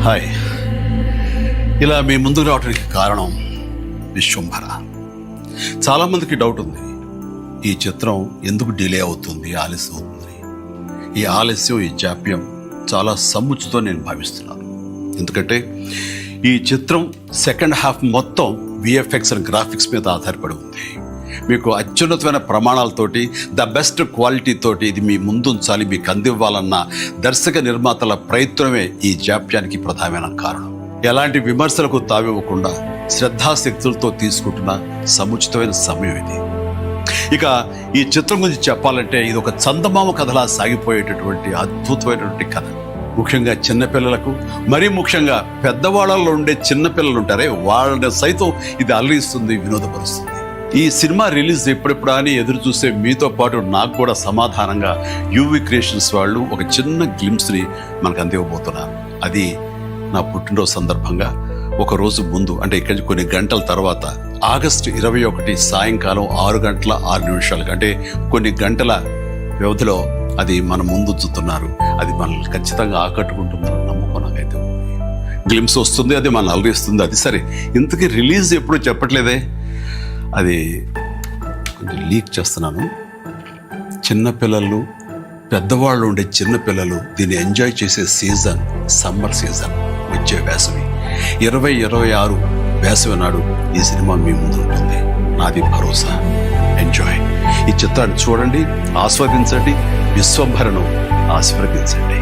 Hi. ఇలా మీ ముందుకు రావడానికి కారణం విశ్వంభర. చాలామందికి డౌట్ ఉంది, ఈ చిత్రం ఎందుకు డిలే అవుతుంది, ఆలస్యం అవుతుంది. ఈ ఆలస్యం, ఈ జాప్యం చాలా సముచితం నేను భావిస్తున్నాను. ఎందుకంటే ఈ చిత్రం సెకండ్ హాఫ్ మొత్తం విఎఫ్ఎక్స్ అండ్ గ్రాఫిక్స్ మీద ఆధారపడి ఉంది. మీకు అత్యున్నతమైన ప్రమాణాలతోటి, ద బెస్ట్ క్వాలిటీతోటి ఇది మీ ముందుంచాలి, మీకు అందివ్వాలన్న దర్శక నిర్మాతల ప్రయత్నమే ఈ జాప్యానికి ప్రధానమైన కారణం. ఎలాంటి విమర్శలకు తావివ్వకుండా శ్రద్ధాశక్తులతో తీసుకుంటున్న సముచితమైన సమయం ఇది. ఇక ఈ చిత్రం గురించి చెప్పాలంటే ఇది ఒక చందమామ కథలా సాగిపోయేటటువంటి అద్భుతమైనటువంటి కథ. ముఖ్యంగా చిన్నపిల్లలకు, మరీ ముఖ్యంగా పెద్దవాళ్ళలో ఉండే చిన్నపిల్లలు ఉంటారే, వాళ్ళని సైతం ఇది అలరిస్తుంది, వినోదపరుస్తుంది. ఈ సినిమా రిలీజ్ ఎప్పుడెప్పుడా అని ఎదురు చూసే మీతో పాటు నాకు కూడా సమాధానంగా యూవి క్రియేషన్స్ వాళ్ళు ఒక చిన్న గ్లిమ్స్ని మనకు అందివ్వబోతున్నారు. అది నా పుట్టినరోజు సందర్భంగా ఒక రోజు ముందు, అంటే ఇక్కడి కొన్ని గంటల తర్వాత, ఆగస్టు 21 సాయంకాలం 6:06 అంటే కొన్ని గంటల వ్యవధిలో అది మన ముందు చూస్తున్నారు. అది మనల్ని ఖచ్చితంగా ఆకట్టుకుంటుందని నమ్మకం నాకైతే ఉంది. గ్లిమ్స్ వస్తుంది, అది మనల్ని అలరిస్తుంది. అది సరే, ఇంతకీ రిలీజ్ ఎప్పుడు చెప్పట్లేదే, అది కొంచెం లీక్ చేస్తున్నాను. చిన్నపిల్లలు, పెద్దవాళ్ళు ఉండే చిన్నపిల్లలు దీన్ని ఎంజాయ్ చేసే సీజన్ సమ్మర్ సీజన్, వచ్చే వేసవి 2026 వేసవి నాడు ఈ సినిమా మీ ముందు ఉంటుంది. నాది భరోసా. ఎంజాయ్. ఈ చిత్రాన్ని చూడండి, ఆస్వాదించండి, విశ్వంభరను ఆశీర్వదించండి.